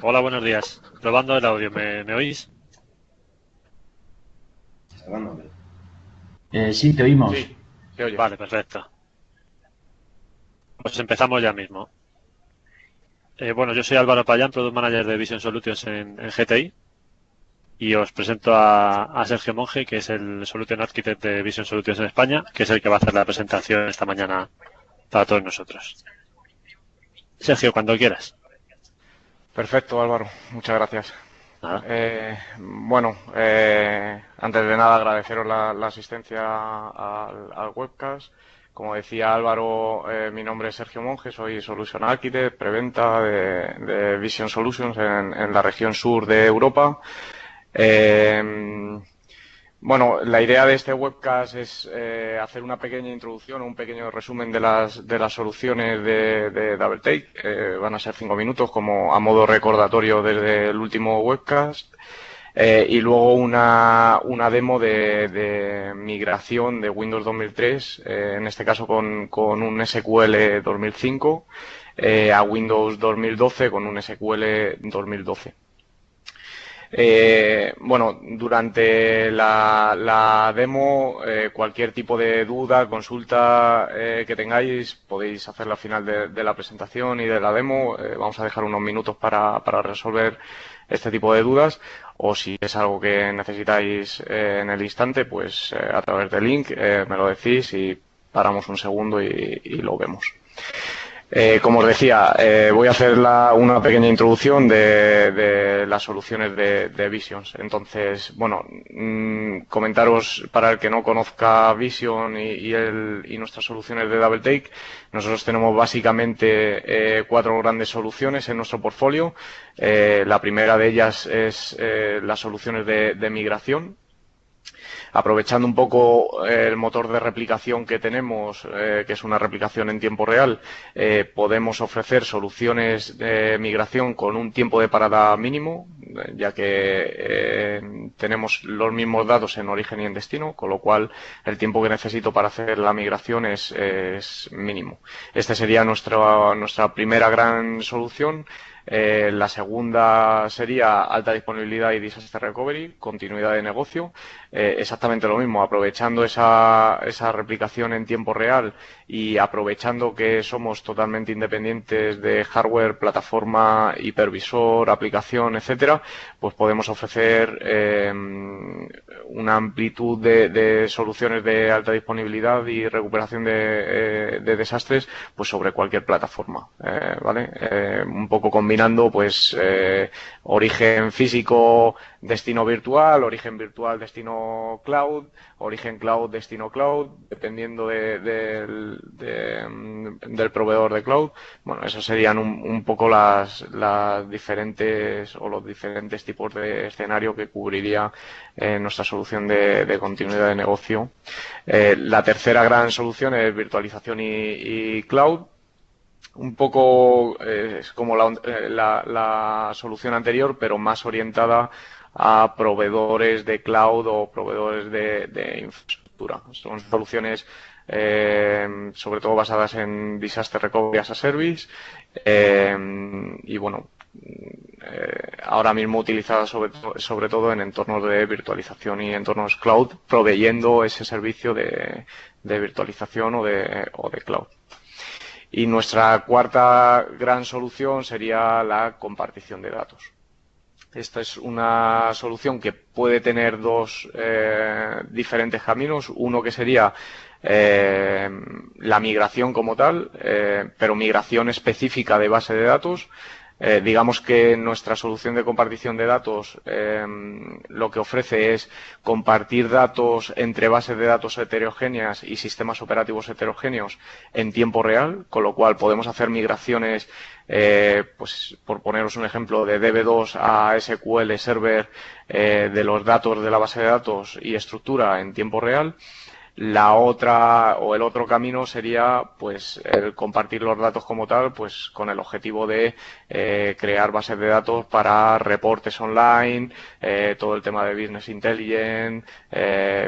Hola, buenos días. Probando el audio, ¿me oís? Sí, te oímos. Sí, se oye. Vale, perfecto. Pues empezamos ya mismo. Bueno, yo soy Álvaro Payán, Product Manager de Vision Solutions en GTI, y os presento a Sergio Monge, que es el Solution Architect de Vision Solutions en España, que es el que va a hacer la presentación esta mañana para todos nosotros. Sergio, cuando quieras. Perfecto, Álvaro. Muchas gracias. Nada. Antes de nada agradeceros la asistencia al webcast. Como decía Álvaro, mi nombre es Sergio Monge, soy Solution Architect, preventa de Vision Solutions en la región sur de Europa. Bueno, la idea de este webcast es hacer una pequeña introducción, un pequeño resumen de las soluciones de DoubleTake. Van a ser 5 minutos como a modo recordatorio desde el último webcast. Y luego una demo de migración de Windows 2003, en este caso con un SQL 2005, a Windows 2012 con un SQL 2012. Durante la demo, cualquier tipo de duda, consulta que tengáis, podéis hacerla al final de la presentación y de la demo. Vamos a dejar unos minutos para resolver este tipo de dudas, o si es algo que necesitáis en el instante, pues a través del link me lo decís y paramos un segundo y lo vemos. Como os decía, voy a hacer una pequeña introducción de las soluciones de Visions. Entonces, bueno, comentaros para el que no conozca Vision y nuestras soluciones de DoubleTake. Nosotros tenemos básicamente 4 grandes soluciones en nuestro portfolio. La primera de ellas es las soluciones de migración. Aprovechando un poco el motor de replicación que tenemos, que es una replicación en tiempo real, podemos ofrecer soluciones de migración con un tiempo de parada mínimo, ya que tenemos los mismos datos en origen y en destino, con lo cual el tiempo que necesito para hacer la migración es mínimo. Esta sería nuestra primera gran solución. La segunda sería alta disponibilidad y disaster recovery, continuidad de negocio. Exactamente lo mismo, aprovechando esa replicación en tiempo real y aprovechando que somos totalmente independientes de hardware, plataforma, hipervisor, aplicación, etcétera, pues podemos ofrecer una amplitud de soluciones de alta disponibilidad y recuperación de desastres, pues sobre cualquier plataforma, ¿vale? Un poco combinando, pues, origen físico, destino virtual, origen virtual, destino cloud, origen cloud, destino cloud, dependiendo del proveedor de cloud. Bueno, esos serían un poco las diferentes o los diferentes tipos de escenario que cubriría nuestra solución de continuidad de negocio. La tercera gran solución es virtualización y cloud. Un poco es como la solución anterior, pero más orientada a proveedores de cloud o proveedores de infraestructura. Son soluciones sobre todo basadas en Disaster Recovery as a Service y bueno, ahora mismo utilizadas sobre todo en entornos de virtualización y entornos cloud, proveyendo ese servicio de virtualización o de cloud. Y nuestra cuarta gran solución sería la compartición de datos. Esta es una solución que puede tener dos diferentes caminos. Uno que sería la migración como tal, pero migración específica de base de datos. Digamos que nuestra solución de compartición de datos lo que ofrece es compartir datos entre bases de datos heterogéneas y sistemas operativos heterogéneos en tiempo real, con lo cual podemos hacer migraciones, pues por poneros un ejemplo, de DB2 a SQL Server de los datos de la base de datos y estructura en tiempo real. La otra o el otro camino sería pues el compartir los datos como tal, pues con el objetivo de crear bases de datos para reportes online, todo el tema de business intelligence,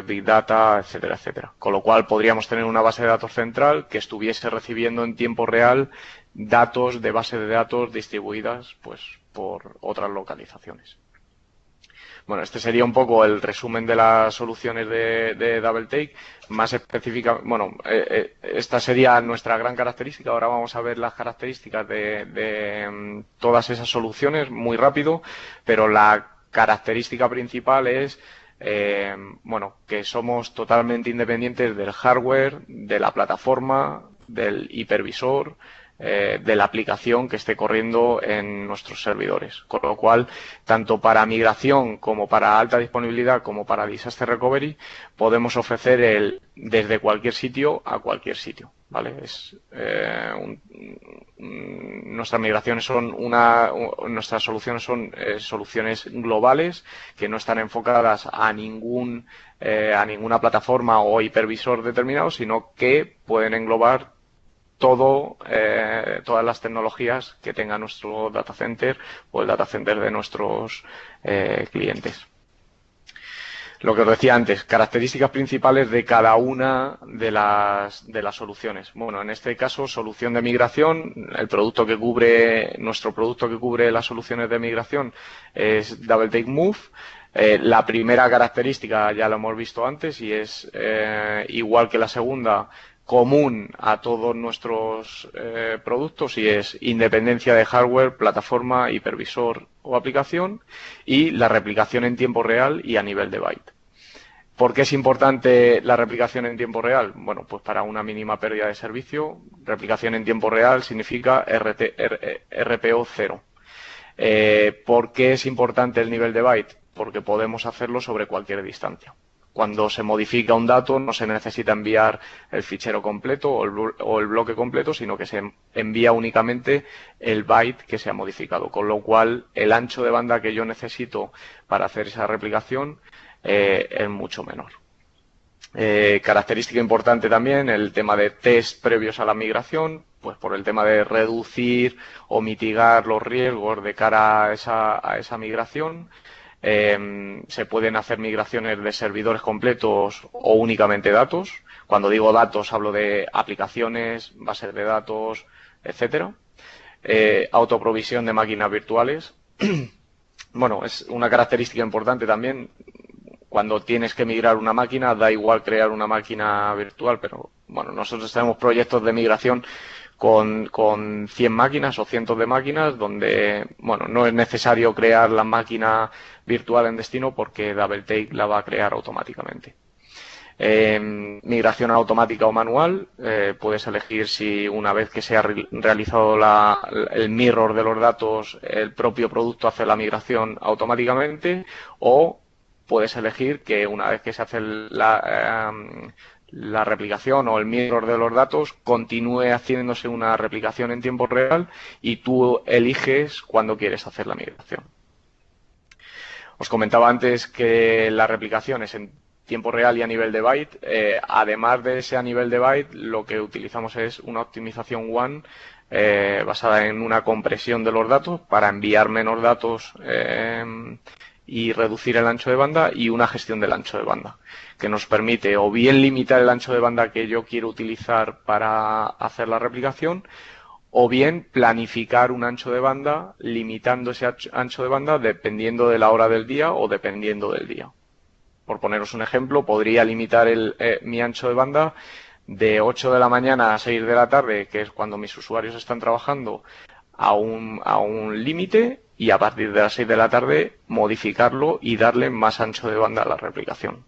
big data, etcétera, etcétera. Con lo cual podríamos tener una base de datos central que estuviese recibiendo en tiempo real datos de bases de datos distribuidas pues por otras localizaciones. Bueno, este sería un poco el resumen de las soluciones de DoubleTake. Más específica, bueno, esta sería nuestra gran característica. Ahora vamos a ver las características de todas esas soluciones muy rápido, pero la característica principal es bueno, que somos totalmente independientes del hardware, de la plataforma, del hipervisor, de la aplicación que esté corriendo en nuestros servidores. Con lo cual, tanto para migración como para alta disponibilidad como para disaster recovery, podemos ofrecer desde cualquier sitio a cualquier sitio. ¿Vale? Nuestras migraciones son nuestras soluciones son soluciones globales que no están enfocadas a ninguna plataforma o hipervisor determinado, sino que pueden englobar todas las tecnologías que tenga nuestro data center o el data center de nuestros clientes. Lo que os decía antes, características principales de cada una de las soluciones. Bueno, en este caso, solución de migración, nuestro producto que cubre las soluciones de migración es DoubleTake Move. La primera característica ya lo hemos visto antes y es igual que la segunda, común a todos nuestros productos, y es independencia de hardware, plataforma, hipervisor o aplicación, y la replicación en tiempo real y a nivel de byte. ¿Por qué es importante la replicación en tiempo real? Bueno, pues para una mínima pérdida de servicio. Replicación en tiempo real significa RPO 0. ¿Por qué es importante el nivel de byte? Porque podemos hacerlo sobre cualquier distancia. Cuando se modifica un dato no se necesita enviar el fichero completo o el bloque completo, sino que se envía únicamente el byte que se ha modificado, con lo cual el ancho de banda que yo necesito para hacer esa replicación es mucho menor. Característica importante también, el tema de test previos a la migración, pues por el tema de reducir o mitigar los riesgos de cara a esa migración. Se pueden hacer migraciones de servidores completos o únicamente datos. Cuando digo datos hablo de aplicaciones, bases de datos, etcétera. Autoprovisión de máquinas virtuales. Bueno, es una característica importante también. Cuando tienes que migrar una máquina, da igual crear una máquina virtual, pero bueno, nosotros tenemos proyectos de migración con 100 máquinas o cientos de máquinas donde, bueno, no es necesario crear la máquina virtual en destino porque DoubleTake la va a crear automáticamente. Migración automática o manual, puedes elegir si una vez que se ha realizado el mirror de los datos, el propio producto hace la migración automáticamente, o puedes elegir que una vez que se hace la replicación o el mirror de los datos, continúe haciéndose una replicación en tiempo real y tú eliges cuándo quieres hacer la migración. Os comentaba antes que la replicación es en tiempo real y a nivel de byte. Además de ese a nivel de byte, lo que utilizamos es una optimización WAN basada en una compresión de los datos para enviar menos datos y reducir el ancho de banda, y una gestión del ancho de banda, que nos permite o bien limitar el ancho de banda que yo quiero utilizar para hacer la replicación, o bien planificar un ancho de banda limitando ese ancho de banda dependiendo de la hora del día o dependiendo del día. Por poneros un ejemplo, podría limitar mi ancho de banda de 8 de la mañana a 6 de la tarde, que es cuando mis usuarios están trabajando, a un límite, y a partir de las 6 de la tarde modificarlo y darle más ancho de banda a la replicación.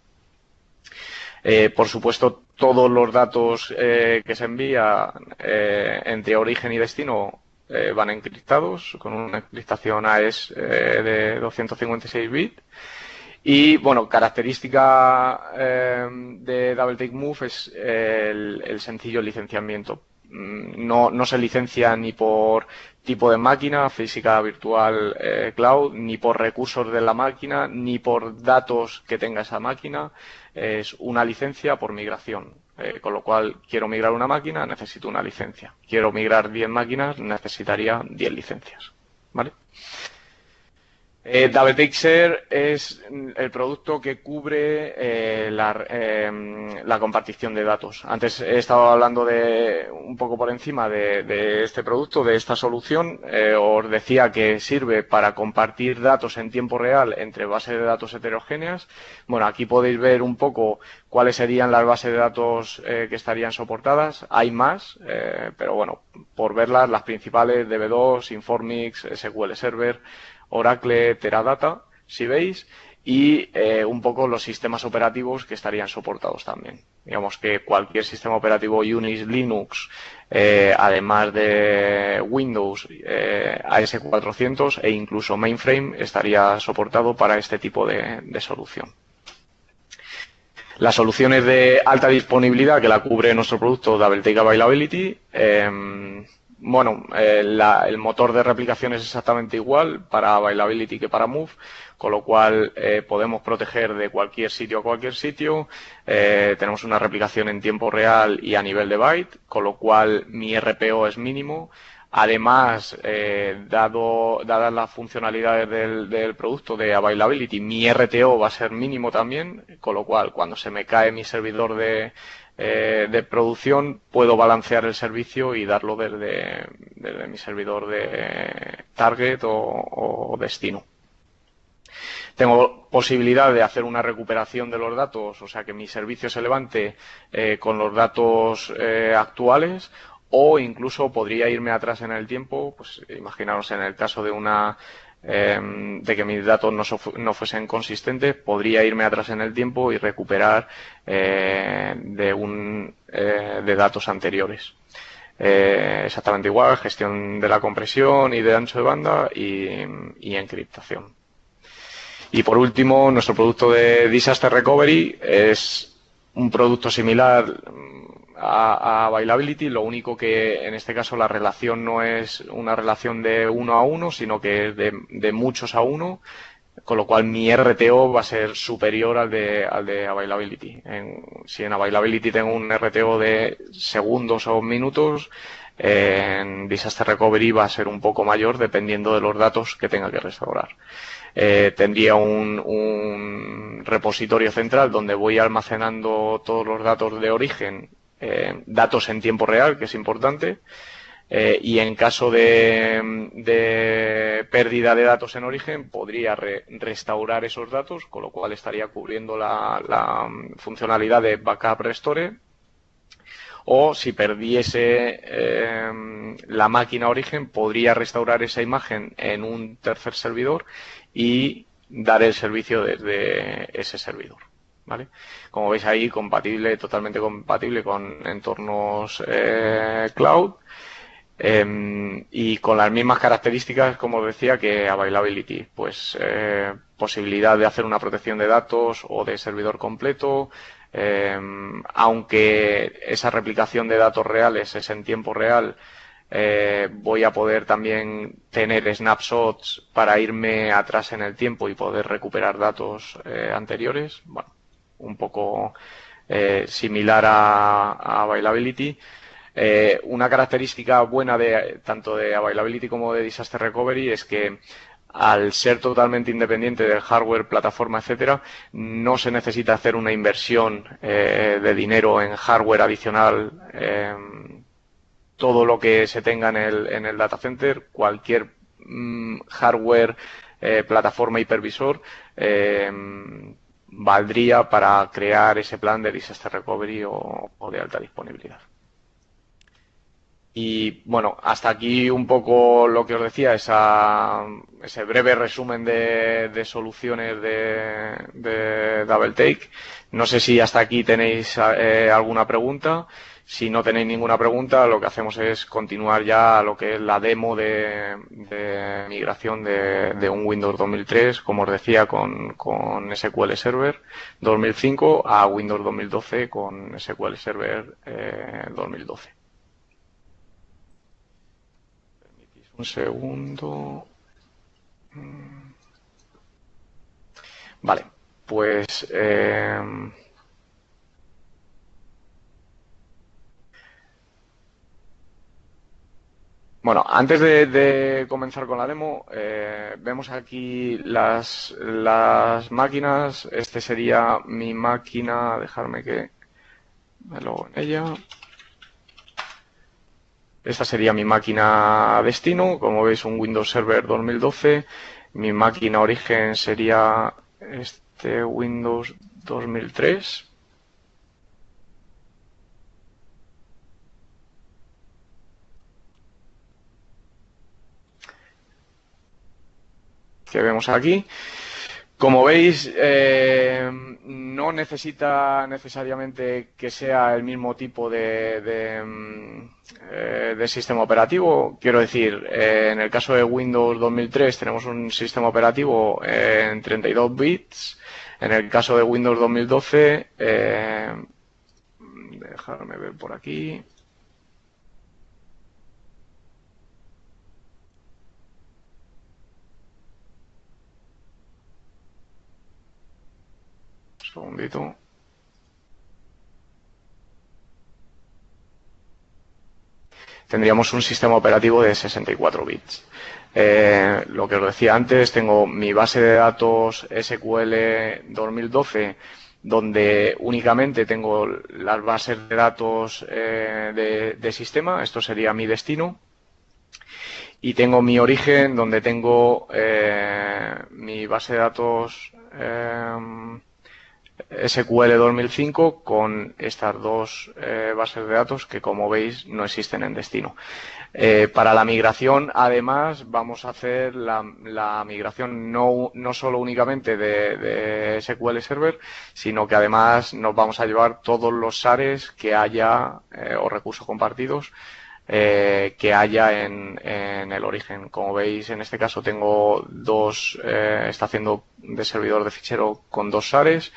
Por supuesto, todos los datos que se envían entre origen y destino van encriptados con una encriptación AES de 256 bits. Y bueno, característica de DoubleTake Move es el sencillo licenciamiento. No se licencia ni por tipo de máquina, física, virtual, cloud, ni por recursos de la máquina, ni por datos que tenga esa máquina. Es una licencia por migración. Con lo cual, quiero migrar una máquina, necesito una licencia. Quiero migrar 10 máquinas, necesitaría 10 licencias. ¿Vale? DoubleTake Share es el producto que cubre la compartición de datos. Antes he estado hablando un poco por encima de este producto, de esta solución. Os decía que sirve para compartir datos en tiempo real entre bases de datos heterogéneas. Bueno, aquí podéis ver un poco cuáles serían las bases de datos que estarían soportadas. Hay más, pero bueno, por verlas, las principales, DB2, Informix, SQL Server, Oracle, Teradata, si veis, y un poco los sistemas operativos que estarían soportados también. Digamos que cualquier sistema operativo Unix, Linux, además de Windows, AS400 e incluso Mainframe estaría soportado para este tipo de solución. Las soluciones de alta disponibilidad que la cubre nuestro producto DoubleTake Availability, el motor de replicación es exactamente igual para Availability que para Move, con lo cual podemos proteger de cualquier sitio a cualquier sitio. Tenemos una replicación en tiempo real y a nivel de byte, con lo cual mi RPO es mínimo. Además, dadas las funcionalidades del producto de Availability, mi RTO va a ser mínimo también, con lo cual cuando se me cae mi servidor de producción puedo balancear el servicio y darlo desde mi servidor de target o destino. Tengo posibilidad de hacer una recuperación de los datos, o sea que mi servicio se levante con los datos actuales, o incluso podría irme atrás en el tiempo. Pues imaginaros en el caso de que mis datos no fuesen consistentes, podría irme atrás en el tiempo y recuperar de datos anteriores. Exactamente igual, gestión de la compresión y de ancho de banda y encriptación. Y por último, nuestro producto de Disaster Recovery es un producto similar a Availability, lo único que en este caso la relación no es una relación de 1 a 1, sino que es de muchos a 1, con lo cual mi RTO va a ser superior al de Availability. Si en Availability tengo un RTO de segundos o minutos, en Disaster Recovery va a ser un poco mayor dependiendo de los datos que tenga que restaurar. Tendría un repositorio central donde voy almacenando todos los datos de origen, datos en tiempo real, que es importante, y en caso de pérdida de datos en origen podría restaurar esos datos, con lo cual estaría cubriendo la funcionalidad de Backup Restore. O si perdiese la máquina origen, podría restaurar esa imagen en un tercer servidor y dar el servicio desde ese servidor, ¿vale? Como veis ahí, totalmente compatible con entornos cloud, y con las mismas características, como os decía, que Availability. Pues posibilidad de hacer una protección de datos o de servidor completo, aunque esa replicación de datos reales es en tiempo real. Voy a poder también tener snapshots para irme atrás en el tiempo y poder recuperar datos anteriores. Bueno, un poco similar a Availability. Una característica buena tanto de Availability como de Disaster Recovery es que al ser totalmente independiente del hardware, plataforma, etcétera, no se necesita hacer una inversión de dinero en hardware adicional. Todo lo que se tenga en el data center, cualquier hardware, plataforma, hipervisor, valdría para crear ese plan de Disaster Recovery o de alta disponibilidad. Y bueno, hasta aquí un poco lo que os decía, ese breve resumen de soluciones de DoubleTake. No sé si hasta aquí tenéis alguna pregunta. Si no tenéis ninguna pregunta, lo que hacemos es continuar ya a lo que es la demo de migración de un Windows 2003, como os decía, con SQL Server 2005 a Windows 2012 con SQL Server 2012. Un segundo. Vale, pues Bueno, antes de comenzar con la demo, vemos aquí las máquinas. Este sería mi máquina, dejarme que me logo en ella. Esta sería mi máquina destino, como veis un Windows Server 2012. Mi máquina origen sería este Windows 2003. Que vemos aquí. Como veis, no necesita necesariamente que sea el mismo tipo de sistema operativo. Quiero decir, en el caso de Windows 2003 tenemos un sistema operativo en 32 bits. En el caso de Windows 2012, dejarme ver por aquí. Un segundito. Tendríamos un sistema operativo de 64 bits. Lo que os decía antes, tengo mi base de datos SQL 2012, donde únicamente tengo las bases de datos de sistema. Esto sería mi destino. Y tengo mi origen, donde tengo mi base de datos SQL 2005 con estas dos bases de datos que, como veis, no existen en destino. Para la migración, además, vamos a hacer la migración no solo únicamente de SQL Server, sino que además nos vamos a llevar todos los SARes que haya o recursos compartidos que haya en el origen. Como veis, en este caso tengo está haciendo de servidor de fichero con dos SARes.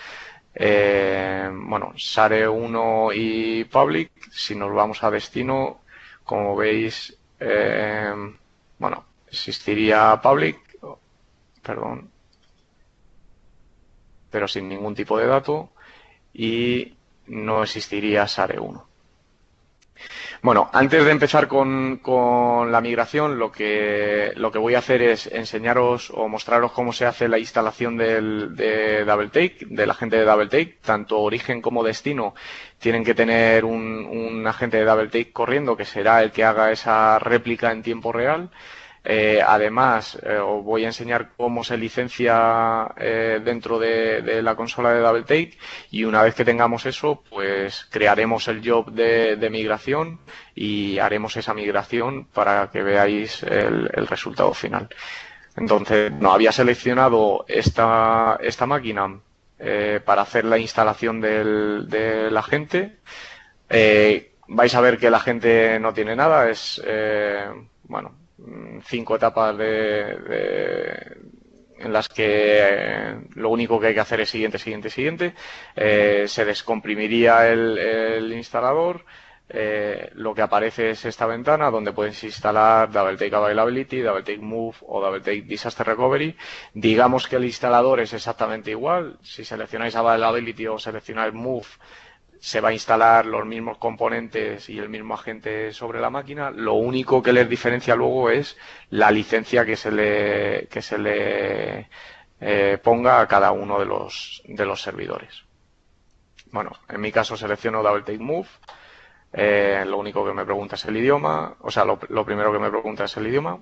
Bueno, SARE 1 y public. Si nos vamos a destino, como veis, bueno, existiría public, perdón, pero sin ningún tipo de dato, y no existiría SARE 1. Bueno, antes de empezar con la migración, lo que voy a hacer es enseñaros o mostraros cómo se hace la instalación de DoubleTake, del agente de DoubleTake. Tanto origen como destino tienen que tener un agente de DoubleTake corriendo, que será el que haga esa réplica en tiempo real. Además, os voy a enseñar cómo se licencia dentro de la consola de DoubleTake, y una vez que tengamos eso, pues crearemos el job de migración y haremos esa migración para que veáis el resultado final. Entonces, no había seleccionado esta máquina para hacer la instalación del agente. Vais a ver que el agente no tiene nada, es, bueno, 5 etapas en las que lo único que hay que hacer es siguiente. Se descomprimiría el instalador. Lo que aparece es esta ventana donde podéis instalar DoubleTake Availability, DoubleTake Move o DoubleTake Disaster Recovery. Digamos que el instalador es exactamente igual. Si seleccionáis Availability o seleccionáis Move, se va a instalar los mismos componentes y el mismo agente sobre la máquina. Lo único que les diferencia luego es la licencia que se le ponga a cada uno de los servidores. Bueno, en mi caso selecciono DoubleTake Move. Lo único que me pregunta es el idioma, o sea, lo primero que me pregunta es el idioma.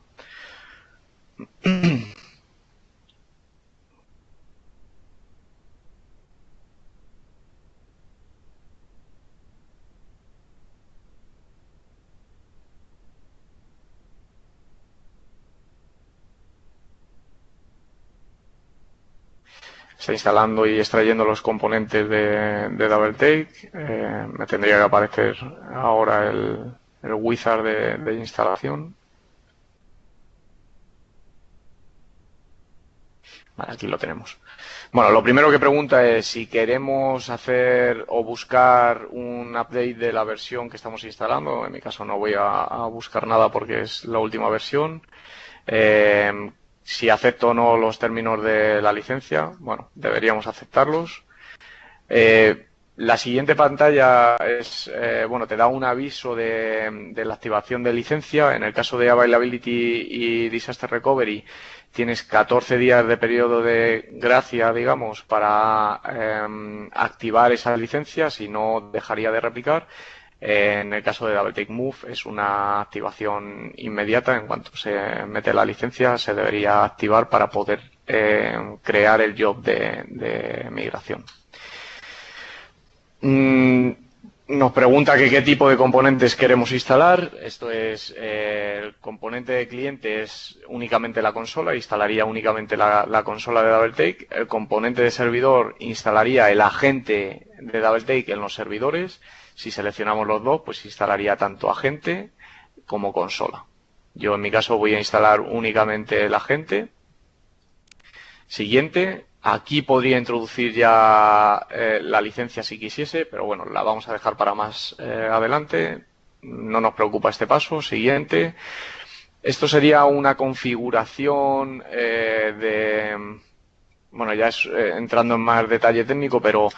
Está instalando y extrayendo los componentes de DoubleTake. Me tendría que aparecer ahora el wizard de instalación. Vale, aquí lo tenemos. Bueno, lo primero que pregunta es si queremos hacer o buscar un update de la versión que estamos instalando. En mi caso no voy a buscar nada porque es la última versión. Si acepto o no los términos de la licencia, bueno, deberíamos aceptarlos. La siguiente pantalla es, bueno, te da un aviso de la activación de licencia. En el caso de Availability y Disaster Recovery, tienes 14 días de periodo de gracia, digamos, para activar esas licencias y no dejaría de replicar. En el caso de DoubleTakeMove es una activación inmediata. En cuanto se mete la licencia, se debería activar para poder crear el job de migración. Nos pregunta que qué tipo de componentes queremos instalar. Esto es, el componente de cliente es únicamente la consola, instalaría únicamente la consola de DoubleTake. El componente de servidor instalaría el agente de DoubleTake en los servidores. Si seleccionamos los dos, pues instalaría tanto agente como consola. Yo en mi caso voy a instalar únicamente el agente. Siguiente. Aquí podría introducir ya la licencia si quisiese, pero bueno, la vamos a dejar para más adelante. No nos preocupa este paso. Siguiente. Esto sería una configuración bueno, ya es entrando en más detalle técnico, pero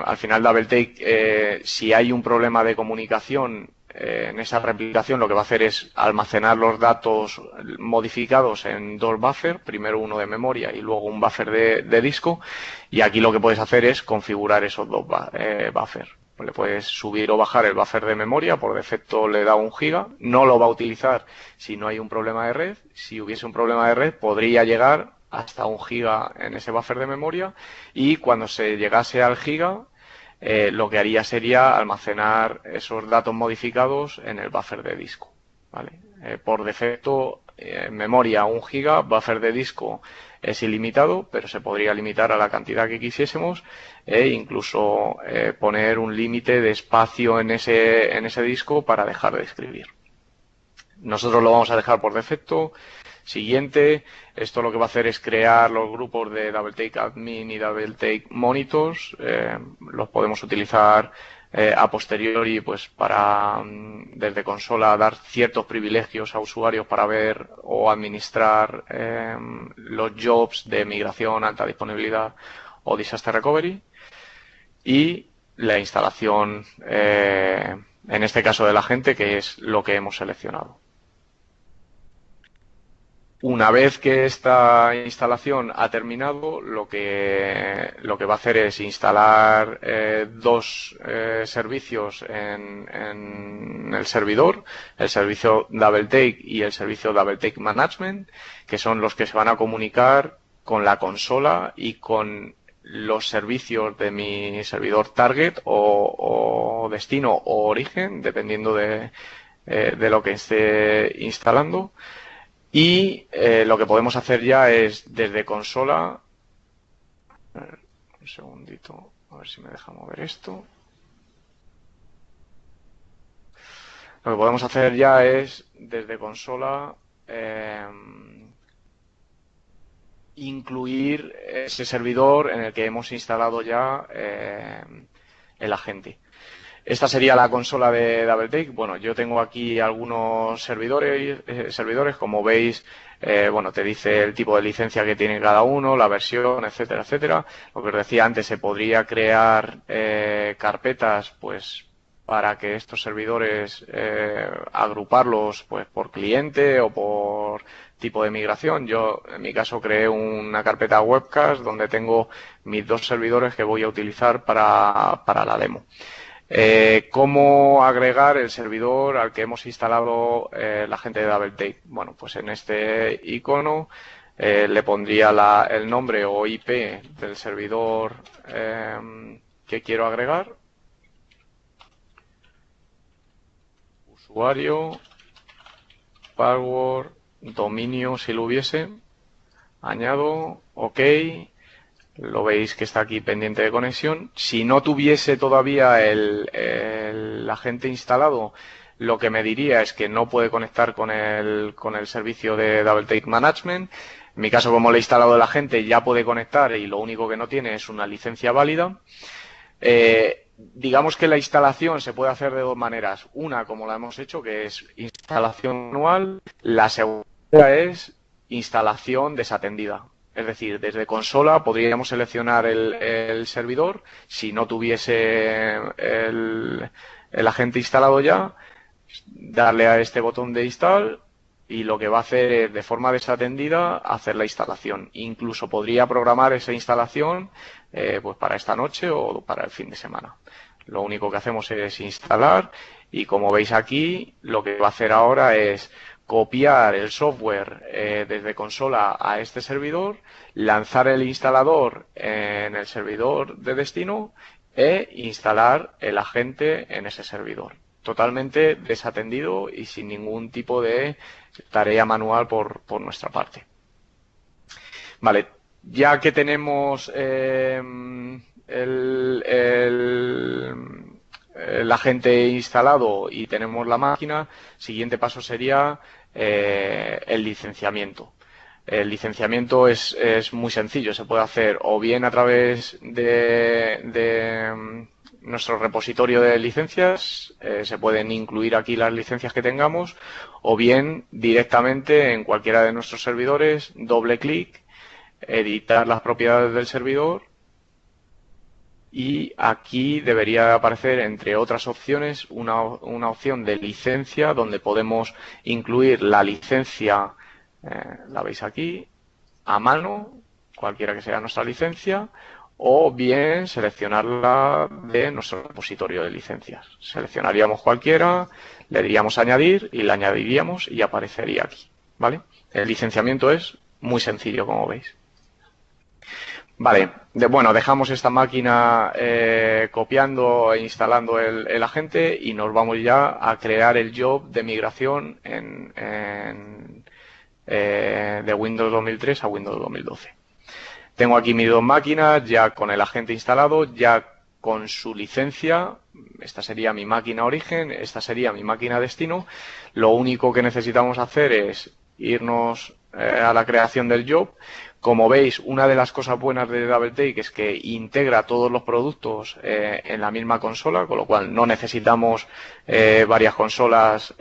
al final DoubleTake, si hay un problema de comunicación en esa replicación, lo que va a hacer es almacenar los datos modificados en dos buffers, primero uno de memoria y luego un buffer de disco, y aquí lo que puedes hacer es configurar esos dos buffers. Pues le puedes subir o bajar el buffer de memoria, por defecto le da 1 giga, no lo va a utilizar si no hay un problema de red. Si hubiese un problema de red, podría llegar hasta 1 giga en ese buffer de memoria, y cuando se llegase al giga, lo que haría sería almacenar esos datos modificados en el buffer de disco, ¿vale? Por defecto, memoria 1 giga, buffer de disco es ilimitado, pero se podría limitar a la cantidad que quisiésemos e incluso poner un límite de espacio en ese disco para dejar de escribir. Nosotros lo vamos a dejar por defecto. Siguiente, esto lo que va a hacer es crear los grupos de DoubleTake Admin y DoubleTake Monitors. Los podemos utilizar a posteriori, pues para desde consola dar ciertos privilegios a usuarios para ver o administrar los jobs de migración, alta disponibilidad o disaster recovery. Y la instalación, en este caso de la gente, que es lo que hemos seleccionado. Una vez que esta instalación ha terminado, lo que va a hacer es instalar dos servicios en el servicio DoubleTake y el servicio DoubleTake Management, que son los que se van a comunicar con la consola y con los servicios de mi servidor target o destino o origen, dependiendo de lo que esté instalando. Y lo que podemos hacer ya es desde consola. Un segundito, a ver si me deja mover esto. Lo que podemos hacer ya es desde consola incluir ese servidor en el que hemos instalado ya el agente. Esta sería la consola de DoubleTake. Bueno, yo tengo aquí algunos servidores, como veis, bueno, te dice el tipo de licencia que tiene cada uno, la versión, etcétera, etcétera. Lo que os decía antes, se podría crear carpetas, pues, para que estos servidores agruparlos, pues, por cliente o por tipo de migración. Yo, en mi caso, creé una carpeta webcast donde tengo mis dos servidores que voy a utilizar para la demo. ¿Cómo agregar el servidor al que hemos instalado la gente de DoubleTake? Bueno, pues en este icono le pondría el nombre o IP del servidor que quiero agregar. Usuario, password, dominio si lo hubiese. Añado, OK. Lo veis que está aquí pendiente de conexión. Si no tuviese todavía el agente instalado, lo que me diría es que no puede conectar con el servicio de DoubleTake Management. En mi caso, como le he instalado el agente, ya puede conectar y lo único que no tiene es una licencia válida. Digamos que la instalación se puede hacer de dos maneras. Una, como la hemos hecho, que es instalación manual. La segunda es instalación desatendida. Es decir, desde consola podríamos seleccionar el servidor si no tuviese el agente instalado ya, darle a este botón de install y lo que va a hacer es, de forma desatendida, hacer la instalación. Incluso podría programar esa instalación pues para esta noche o para el fin de semana. Lo único que hacemos es instalar y, como veis aquí, lo que va a hacer ahora es copiar el software desde consola a este servidor, lanzar el instalador en el servidor de destino e instalar el agente en ese servidor. Totalmente desatendido y sin ningún tipo de tarea manual por nuestra parte. Vale, ya que tenemos el agente instalado y tenemos la máquina, siguiente paso sería el licenciamiento. El licenciamiento es muy sencillo, se puede hacer o bien a través de nuestro repositorio de licencias, se pueden incluir aquí las licencias que tengamos, o bien directamente en cualquiera de nuestros servidores, doble clic, editar las propiedades del servidor. Y aquí debería aparecer, entre otras opciones, una opción de licencia donde podemos incluir la licencia, la veis aquí, a mano, cualquiera que sea nuestra licencia, o bien seleccionarla de nuestro repositorio de licencias. Seleccionaríamos cualquiera, le diríamos añadir y la añadiríamos y aparecería aquí, ¿vale? El licenciamiento es muy sencillo, como veis. Vale, bueno, dejamos esta máquina copiando e instalando el agente y nos vamos ya a crear el job de migración de Windows 2003 a Windows 2012. Tengo aquí mis dos máquinas ya con el agente instalado, ya con su licencia. Esta sería mi máquina origen, esta sería mi máquina destino. Lo único que necesitamos hacer es irnos a la creación del job. Como veis, una de las cosas buenas de DoubleTake es que integra todos los productos en la misma consola, con lo cual no necesitamos varias consolas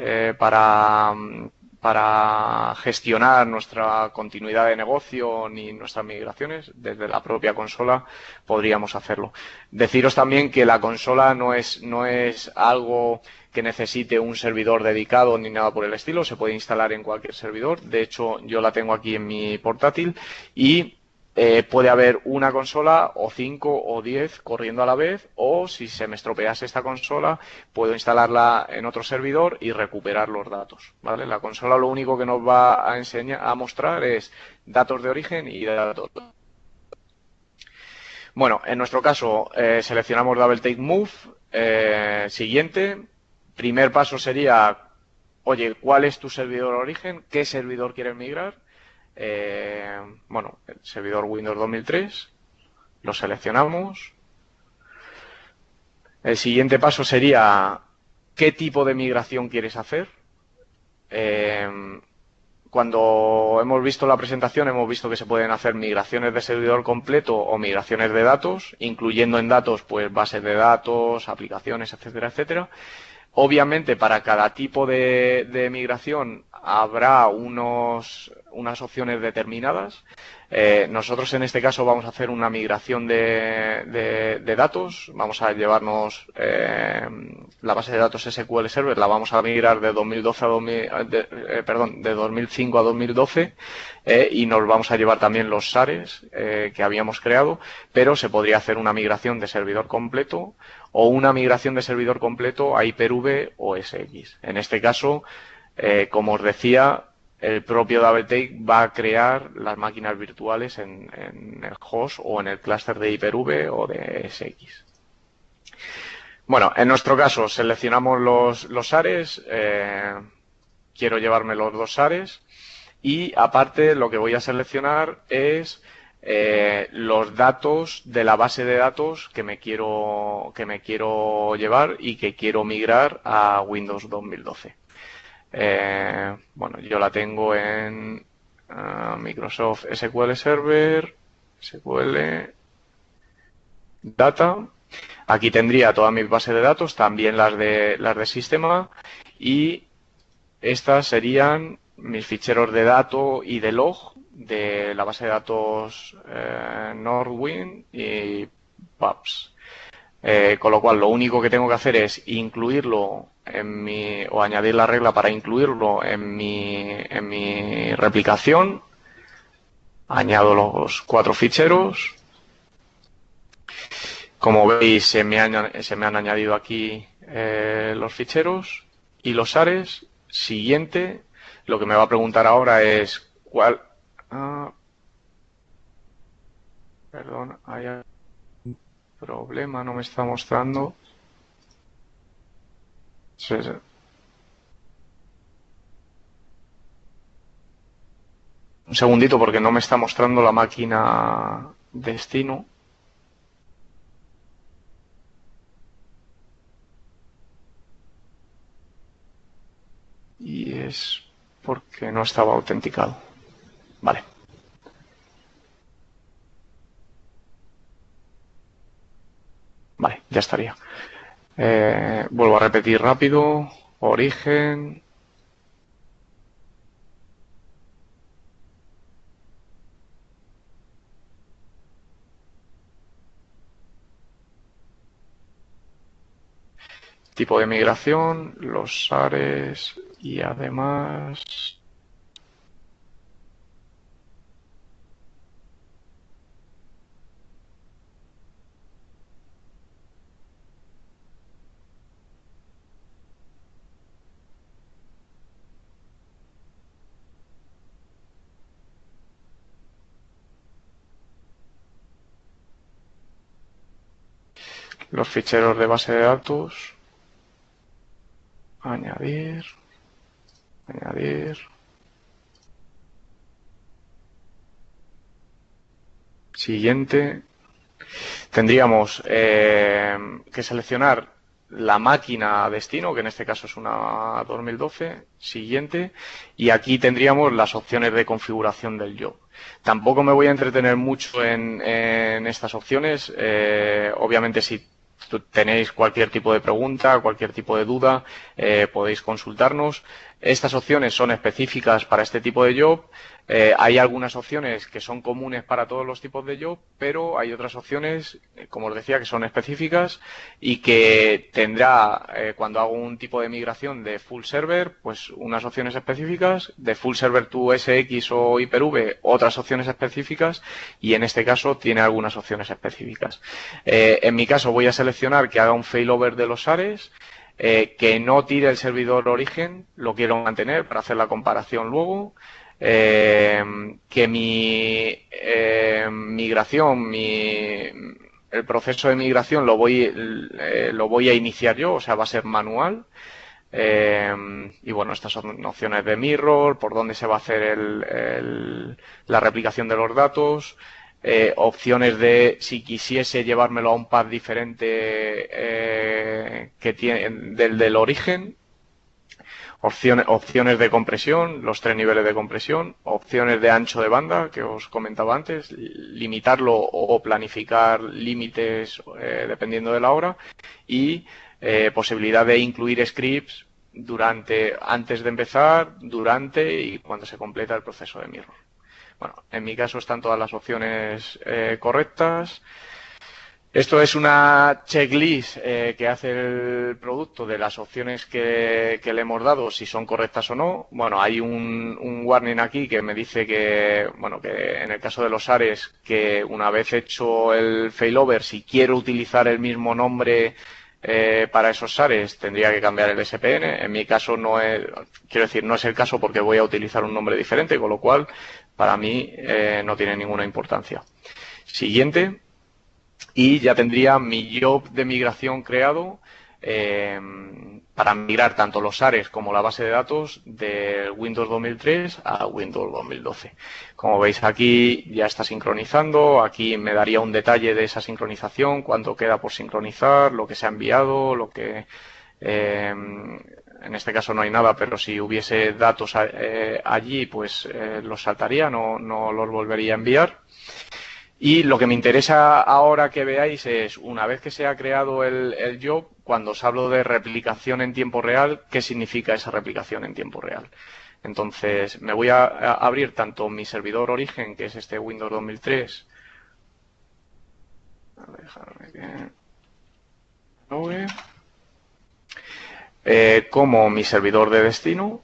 para gestionar nuestra continuidad de negocio ni nuestras migraciones. Desde la propia consola podríamos hacerlo. Deciros también que la consola no es algo que necesite un servidor dedicado ni nada por el estilo, se puede instalar en cualquier servidor. De hecho, yo la tengo aquí en mi portátil y puede haber una consola o 5 o 10 corriendo a la vez, o si se me estropease esta consola, puedo instalarla en otro servidor y recuperar los datos, ¿vale? La consola lo único que nos va a mostrar es datos de origen y datos. Bueno, en nuestro caso seleccionamos DoubleTake Move, siguiente. Primer paso sería, oye, ¿cuál es tu servidor origen? ¿Qué servidor quieres migrar? Bueno, el servidor Windows 2003, lo seleccionamos. El siguiente paso sería, ¿qué tipo de migración quieres hacer? Cuando hemos visto la presentación, hemos visto que se pueden hacer migraciones de servidor completo o migraciones de datos, incluyendo en datos, pues, bases de datos, aplicaciones, etcétera, etcétera. Obviamente, para cada tipo de migración habrá unas opciones determinadas. Nosotros en este caso vamos a hacer una migración de datos. Vamos a llevarnos la base de datos SQL Server, la vamos a migrar de 2005 a 2012 y nos vamos a llevar también los SARes que habíamos creado, pero se podría hacer una migración de servidor completo o una migración de servidor completo a Hyper-V o SX. En este caso, como os decía, el propio DoubleTake va a crear las máquinas virtuales en el host o en el clúster de Hyper-V o de SX. Bueno, en nuestro caso seleccionamos los SARes, quiero llevarme los dos SARes y aparte lo que voy a seleccionar es los datos de la base de datos que me quiero llevar y que quiero migrar a Windows 2012. Bueno, yo la tengo en Microsoft SQL Server, SQL Data. Aquí tendría todas mis bases de datos, también las de sistema, y estas serían mis ficheros de datos y de log de la base de datos Northwind y PubS. Con lo cual, lo único que tengo que hacer es incluirlo o añadir la regla para incluirlo en mi replicación. Añado los 4 ficheros. Como veis, se me han añadido aquí los ficheros y los ares. Siguiente, lo que me va a preguntar ahora es cuál... perdón, hay un problema, no me está mostrando. Un segundito porque no me está mostrando la máquina destino. Y es porque no estaba autenticado. Vale. Vale, ya estaría. Vuelvo a repetir rápido. Origen. Tipo de migración, los ares y además... los ficheros de base de datos. Añadir. Siguiente. Tendríamos que seleccionar la máquina destino, que en este caso es una 2012. Siguiente. Y aquí tendríamos las opciones de configuración del job. Tampoco me voy a entretener mucho en estas opciones. Obviamente, si tenéis cualquier tipo de pregunta, cualquier tipo de duda, podéis consultarnos. Estas opciones son específicas para este tipo de job. Hay algunas opciones que son comunes para todos los tipos de job, pero hay otras opciones, como os decía, que son específicas y que tendrá, cuando hago un tipo de migración de full server, pues unas opciones específicas, de full server to SX o Hyper-V, otras opciones específicas, y en este caso tiene algunas opciones específicas. En mi caso voy a seleccionar que haga un failover de los ares, que no tire el servidor origen, lo quiero mantener para hacer la comparación luego. Que mi migración, el proceso de migración lo voy a iniciar yo, o sea, va a ser manual. Y bueno, estas son opciones de mirror, por dónde se va a hacer la replicación de los datos. Opciones de si quisiese llevármelo a un path diferente que tiene del origen. Opciones de compresión, los 3 niveles de compresión, opciones de ancho de banda que os comentaba antes, limitarlo o planificar límites dependiendo de la hora, y posibilidad de incluir scripts antes de empezar, durante y cuando se completa el proceso de mirror. Bueno, en mi caso están todas las opciones correctas. Esto es una checklist que hace el producto de las opciones que le hemos dado, si son correctas o no. Bueno, hay un warning aquí que me dice que, bueno, que en el caso de los ares, que una vez hecho el failover, si quiero utilizar el mismo nombre para esos ares, tendría que cambiar el SPN. En mi caso no es, quiero decir, no es el caso porque voy a utilizar un nombre diferente, con lo cual para mí no tiene ninguna importancia. Siguiente. Y ya tendría mi job de migración creado para migrar tanto los ares como la base de datos de Windows 2003 a Windows 2012. Como veis aquí ya está sincronizando, aquí me daría un detalle de esa sincronización, cuánto queda por sincronizar, lo que se ha enviado, lo que... en este caso no hay nada, pero si hubiese datos allí, pues los saltaría, no los volvería a enviar. Y lo que me interesa ahora que veáis es, una vez que se ha creado el job, cuando os hablo de replicación en tiempo real, ¿qué significa esa replicación en tiempo real? Entonces, me voy a abrir tanto mi servidor origen, que es este Windows 2003. A ver, déjame que como mi servidor de destino.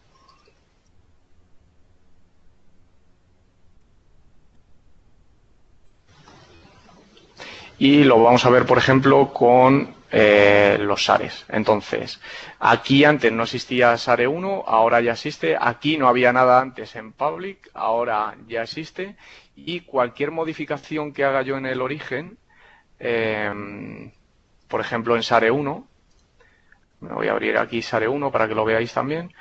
Y lo vamos a ver, por ejemplo, con los SARES. Entonces, aquí antes no existía SARE 1, ahora ya existe. Aquí no había nada antes en public, ahora ya existe. Y cualquier modificación que haga yo en el origen, por ejemplo, en SARE 1, me voy a abrir aquí SARE 1 para que lo veáis también.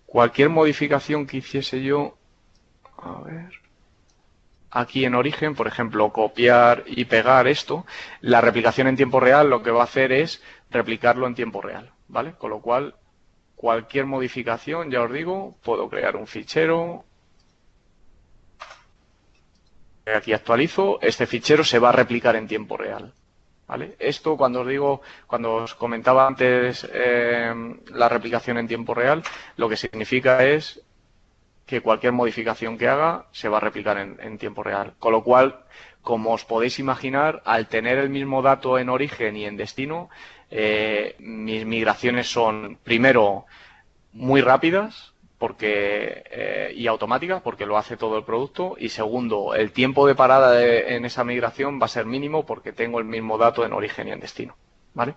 Cualquier modificación que hiciese yo, a ver, aquí en origen, por ejemplo, copiar y pegar esto, la replicación en tiempo real lo que va a hacer es replicarlo en tiempo real, ¿vale? Con lo cual, cualquier modificación, ya os digo, puedo crear un fichero. Aquí actualizo, este fichero se va a replicar en tiempo real, ¿vale? Esto, cuando os digo, cuando os comentaba antes la replicación en tiempo real, lo que significa es que cualquier modificación que haga se va a replicar en tiempo real. Con lo cual, como os podéis imaginar, al tener el mismo dato en origen y en destino, mis migraciones son, primero, muy rápidas y automáticas, porque lo hace todo el producto, y segundo, el tiempo de parada en esa migración va a ser mínimo porque tengo el mismo dato en origen y en destino, ¿vale?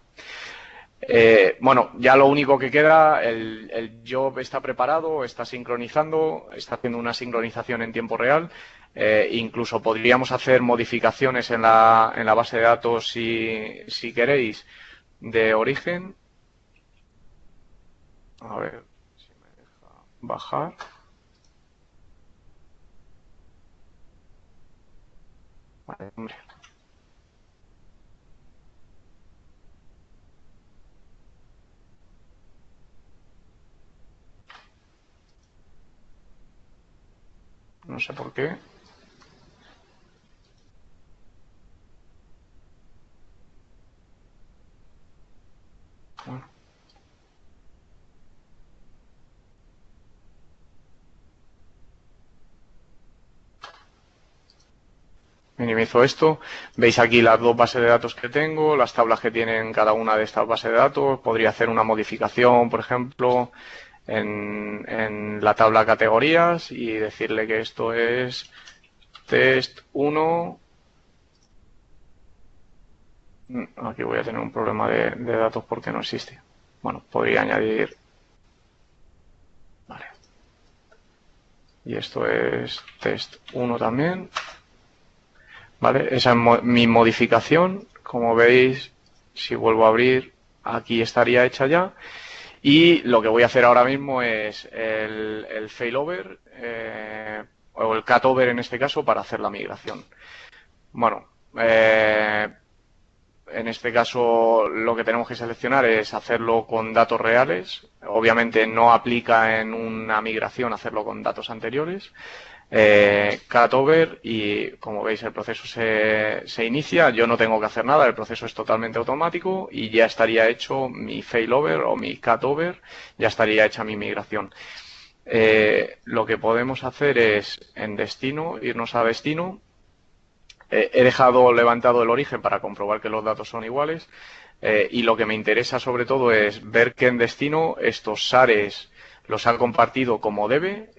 Bueno, ya lo único que queda, el job está preparado, está sincronizando, está haciendo una sincronización en tiempo real. Incluso podríamos hacer modificaciones en la base de datos si queréis de origen. A ver si me deja bajar. Vale, hombre. No sé por qué. Bueno. Minimizo esto. Veis aquí las dos bases de datos que tengo, las tablas que tienen cada una de estas bases de datos. Podría hacer una modificación, por ejemplo, en la tabla categorías y decirle que esto es test 1. Aquí voy a tener un problema de datos porque no existe. Bueno, podría añadir. Vale. Y esto es test 1 también. ¿Vale? Esa es mi modificación. Como veis, si vuelvo a abrir, aquí estaría hecha ya. Y lo que voy a hacer ahora mismo es el failover, o el cutover en este caso, para hacer la migración. Bueno, en este caso lo que tenemos que seleccionar es hacerlo con datos reales. Obviamente no aplica en una migración hacerlo con datos anteriores. Cutover, y como veis el proceso se inicia. Yo no tengo que hacer nada, el proceso es totalmente automático y ya estaría hecho mi failover o mi cutover, ya estaría hecha mi migración. Lo que podemos hacer es en destino, irnos a destino. He dejado levantado el origen para comprobar que los datos son iguales, y lo que me interesa sobre todo es ver que en destino estos SARES los ha compartido como debe,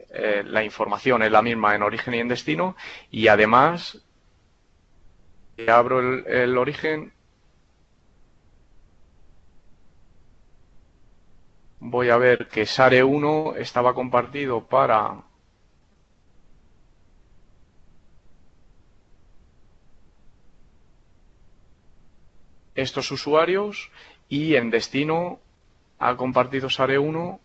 la información es la misma en origen y en destino, y además, si abro el origen, voy a ver que SARE 1 estaba compartido para estos usuarios y en destino ha compartido SARE 1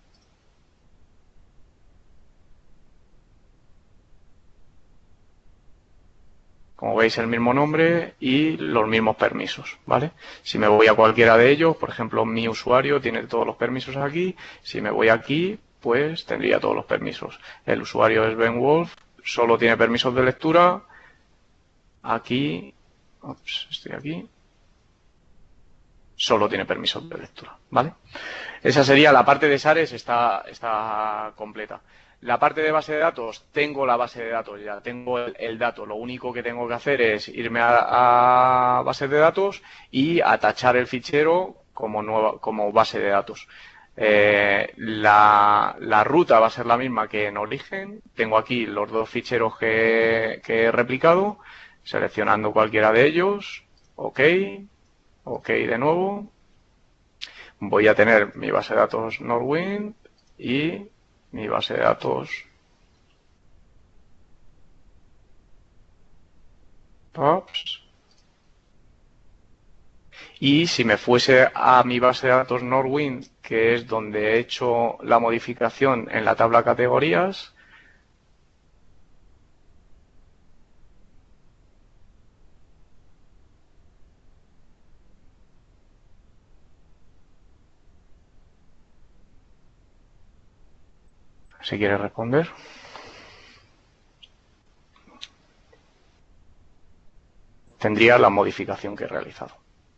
como veis el mismo nombre y los mismos permisos, ¿vale? Si me voy a cualquiera de ellos, por ejemplo mi usuario tiene todos los permisos aquí, si me voy aquí pues tendría todos los permisos. El usuario es Ben Wolf, solo tiene permisos de lectura, aquí, estoy aquí, solo tiene permisos de lectura, ¿vale? Esa sería la parte de SARES, está completa. La parte de base de datos, tengo la base de datos ya, tengo el dato. Lo único que tengo que hacer es irme a base de datos y atachar el fichero como base de datos. La ruta va a ser la misma que en origen. Tengo aquí los dos ficheros que he replicado, seleccionando cualquiera de ellos. OK, OK de nuevo. Voy a tener mi base de datos Northwind y mi base de datos Pops. Y si me fuese a mi base de datos Northwind, que es donde he hecho la modificación en la tabla categorías, si quiere responder, tendría la modificación que he realizado,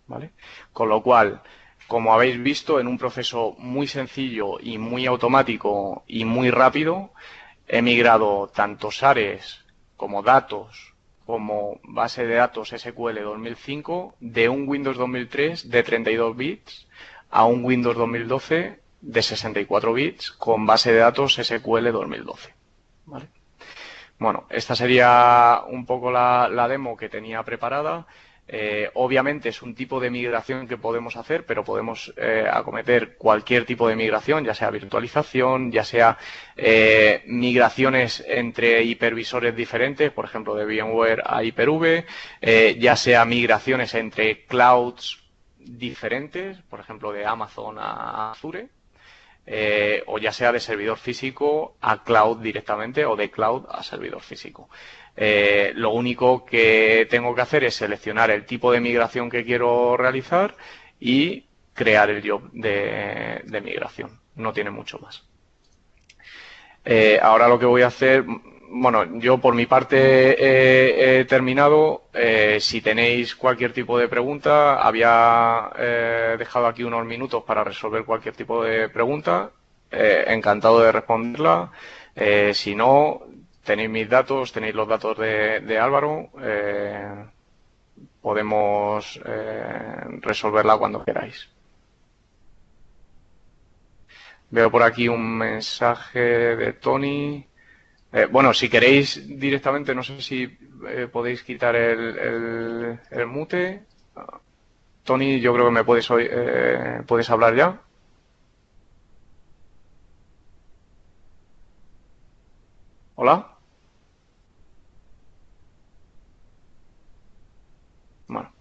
¿vale? Con lo cual, como habéis visto, en un proceso muy sencillo y muy automático y muy rápido, he migrado tanto SARES como datos como base de datos SQL 2005 de un Windows 2003 de 32 bits a un Windows 2012 de 64 bits con base de datos SQL 2012. ¿Vale? Bueno, esta sería un poco la demo que tenía preparada. Obviamente es un tipo de migración que podemos hacer, pero podemos acometer cualquier tipo de migración, ya sea virtualización, ya sea migraciones entre hipervisores diferentes, por ejemplo, de VMware a Hyper-V, ya sea migraciones entre clouds diferentes, por ejemplo, de Amazon a Azure. O ya sea de servidor físico a cloud directamente o de cloud a servidor físico. Lo único que tengo que hacer es seleccionar el tipo de migración que quiero realizar y crear el job de migración. No tiene mucho más. Ahora lo que voy a hacer, bueno, yo por mi parte he terminado. Si tenéis cualquier tipo de pregunta, había dejado aquí unos minutos para resolver cualquier tipo de pregunta. Encantado de responderla. Si no, tenéis mis datos, tenéis los datos de Álvaro. Podemos resolverla cuando queráis. Veo por aquí un mensaje de Tony. Bueno, si queréis directamente, no sé si podéis quitar el mute. Tony, yo creo que me puedes hablar ya. ¿Hola? Bueno.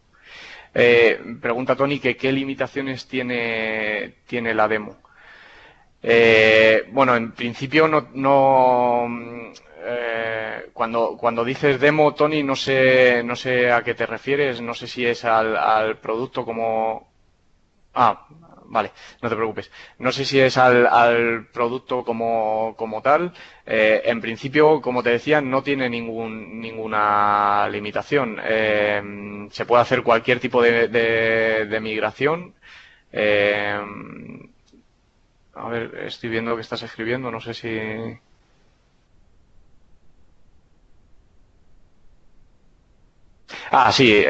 Pregunta Tony que qué limitaciones tiene la demo. Bueno, en principio cuando dices demo, Tony, no sé a qué te refieres, no sé si es al producto como... Ah, vale, no te preocupes. No sé si es al producto como tal. En principio, como te decía, no tiene ninguna limitación. Se puede hacer cualquier tipo de migración. A ver, estoy viendo que estás escribiendo, no sé si... Ah, sí,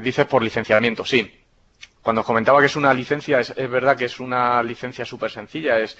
dices por licenciamiento, sí. Cuando os comentaba que es una licencia, es verdad que es una licencia súper sencilla, es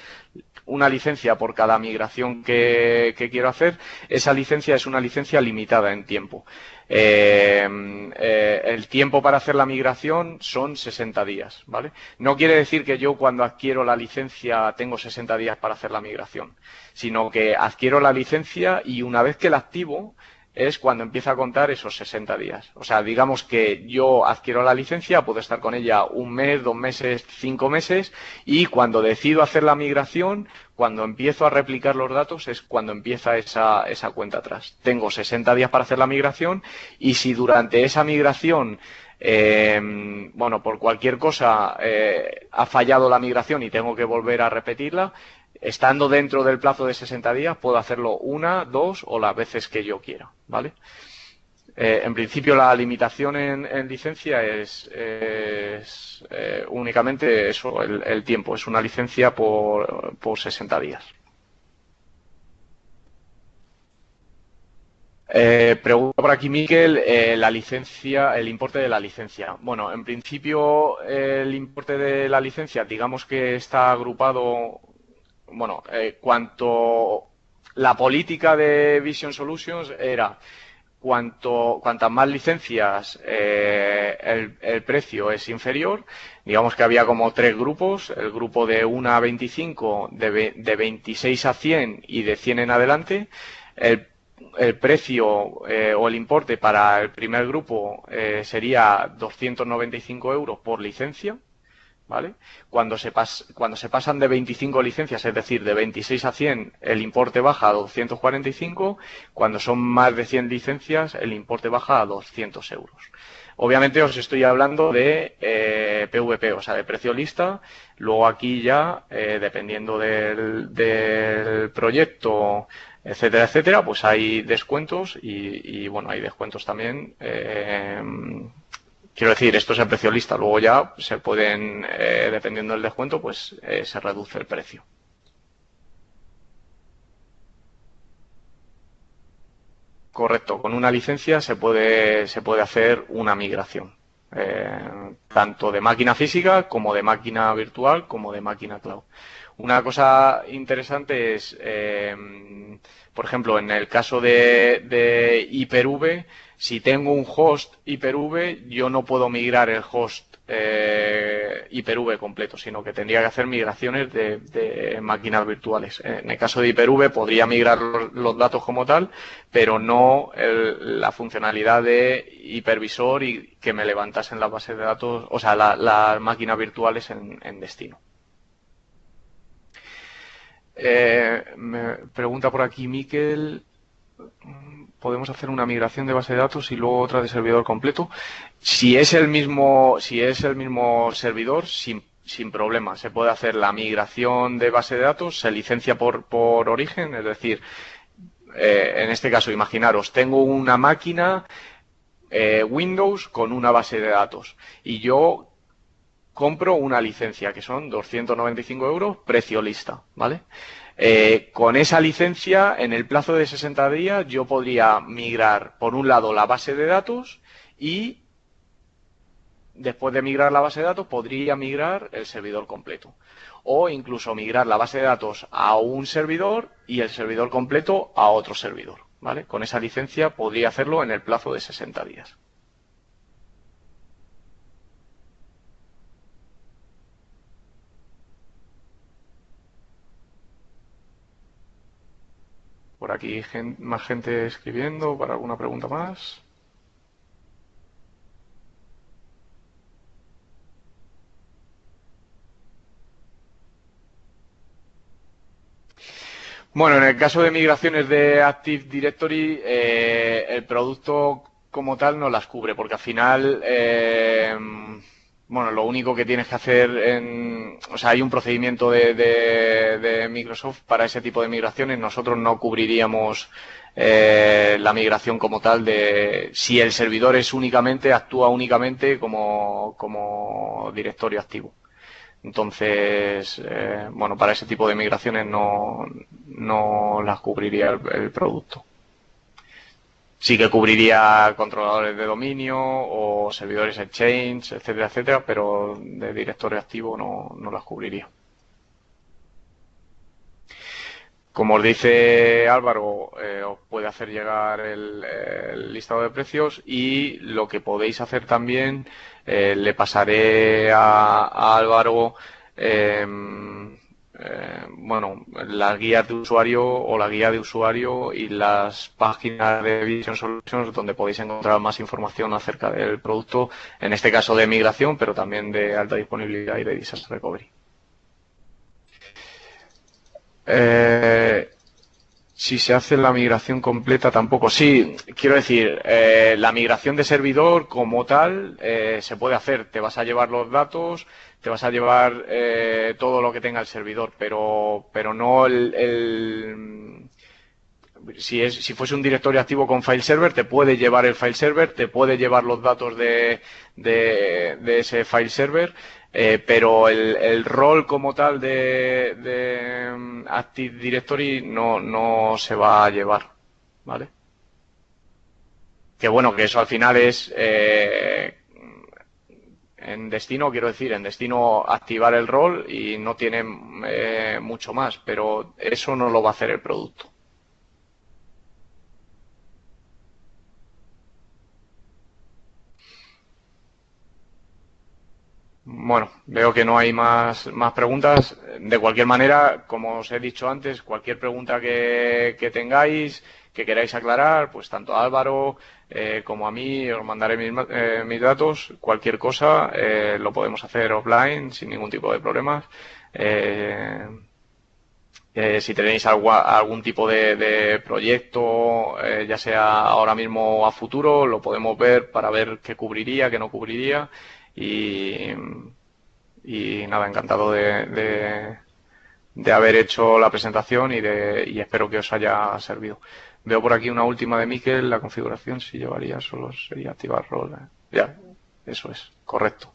una licencia por cada migración que quiero hacer. Esa licencia es una licencia limitada en tiempo. El tiempo para hacer la migración son 60 días, ¿vale? No quiere decir que yo cuando adquiero la licencia tengo 60 días para hacer la migración, sino que adquiero la licencia y una vez que la activo es cuando empieza a contar esos 60 días. O sea, digamos que yo adquiero la licencia, puedo estar con ella un mes, 2 meses, 5 meses, y cuando decido hacer la migración, cuando empiezo a replicar los datos, es cuando empieza esa cuenta atrás. Tengo 60 días para hacer la migración, y si durante esa migración, bueno, por cualquier cosa ha fallado la migración y tengo que volver a repetirla, estando dentro del plazo de 60 días, puedo hacerlo 1, 2 o las veces que yo quiera, ¿vale? En principio, la limitación en licencia es únicamente eso, el tiempo. Es una licencia por 60 días. Pregunta por aquí Miquel, la licencia, el importe de la licencia. Bueno, en principio el importe de la licencia, digamos que está agrupado, bueno, la política de Vision Solutions era cuantas más licencias el precio es inferior. Digamos que había como tres grupos, el grupo de 1 a 25, de 26 a 100 y de 100 en adelante. El precio o el importe para el primer grupo sería 295 euros por licencia, ¿vale? Cuando se pasan de 25 licencias, es decir, de 26 a 100, el importe baja a 245. Cuando son más de 100 licencias, el importe baja a 200 euros. Obviamente os estoy hablando de PVP, o sea, de precio lista. Luego aquí ya, dependiendo del proyecto, etcétera, etcétera, pues hay descuentos y bueno, hay descuentos también. Quiero decir, esto es el precio lista. Luego ya se pueden, dependiendo del descuento, pues se reduce el precio. Correcto, con una licencia se puede hacer una migración, tanto de máquina física como de máquina virtual como de máquina cloud. Una cosa interesante es, por ejemplo, en el caso de Hyper-V, si tengo un host Hyper-V, yo no puedo migrar el host Hyper-V completo, sino que tendría que hacer migraciones de máquinas virtuales. En el caso de Hyper-V podría migrar los datos como tal, pero no la funcionalidad de hipervisor y que me levantasen las bases de datos, o sea, las máquinas virtuales en destino. Me pregunta por aquí Miquel, ¿podemos hacer una migración de base de datos y luego otra de servidor completo? Si es el mismo servidor, sin problema. Se puede hacer la migración de base de datos, se licencia por origen, es decir, en este caso, imaginaros, tengo una máquina Windows con una base de datos y yo compro una licencia que son 295 euros, precio lista, ¿vale? Con esa licencia, en el plazo de 60 días, yo podría migrar, por un lado, la base de datos y, después de migrar la base de datos, podría migrar el servidor completo. O incluso migrar la base de datos a un servidor y el servidor completo a otro servidor, ¿vale? Con esa licencia podría hacerlo en el plazo de 60 días. Por aquí más gente escribiendo para alguna pregunta más. Bueno, en el caso de migraciones de Active Directory, el producto como tal no las cubre, porque al final, bueno, lo único que tienes que hacer, o sea, hay un procedimiento de Microsoft para ese tipo de migraciones. Nosotros no cubriríamos la migración como tal si el servidor actúa únicamente como directorio activo. Entonces, bueno, para ese tipo de migraciones no las cubriría el producto. Sí que cubriría controladores de dominio o servidores Exchange, etcétera, etcétera, pero de directorio activo no las cubriría. Como os dice Álvaro, os puede hacer llegar el listado de precios y lo que podéis hacer también, le pasaré a Álvaro bueno, las guías de usuario o la guía de usuario y las páginas de Vision Solutions donde podéis encontrar más información acerca del producto, en este caso de migración, pero también de alta disponibilidad y de disaster recovery. Si se hace la migración completa tampoco. Sí, quiero decir, la migración de servidor como tal se puede hacer. Te vas a llevar los datos, te vas a llevar todo lo que tenga el servidor, pero no si fuese un directorio activo con file server, te puede llevar el file server, te puede llevar los datos de ese file server, pero el rol como tal de Active Directory no se va a llevar, ¿vale? Que bueno, que eso al final es en destino, quiero decir, en destino activar el rol y no tiene mucho más, pero eso no lo va a hacer el producto. Bueno, veo que no hay más preguntas. De cualquier manera, como os he dicho antes, cualquier pregunta que tengáis, que queráis aclarar, pues tanto a Álvaro como a mí, os mandaré mis datos. Cualquier cosa lo podemos hacer offline sin ningún tipo de problemas. Si tenéis algún tipo de proyecto, ya sea ahora mismo o a futuro, lo podemos ver para ver qué cubriría, qué no cubriría. Y nada, encantado de haber hecho la presentación y espero que os haya servido. Veo por aquí una última de Miquel, la configuración si llevaría solo sería activar rol. Ya, eso es, correcto.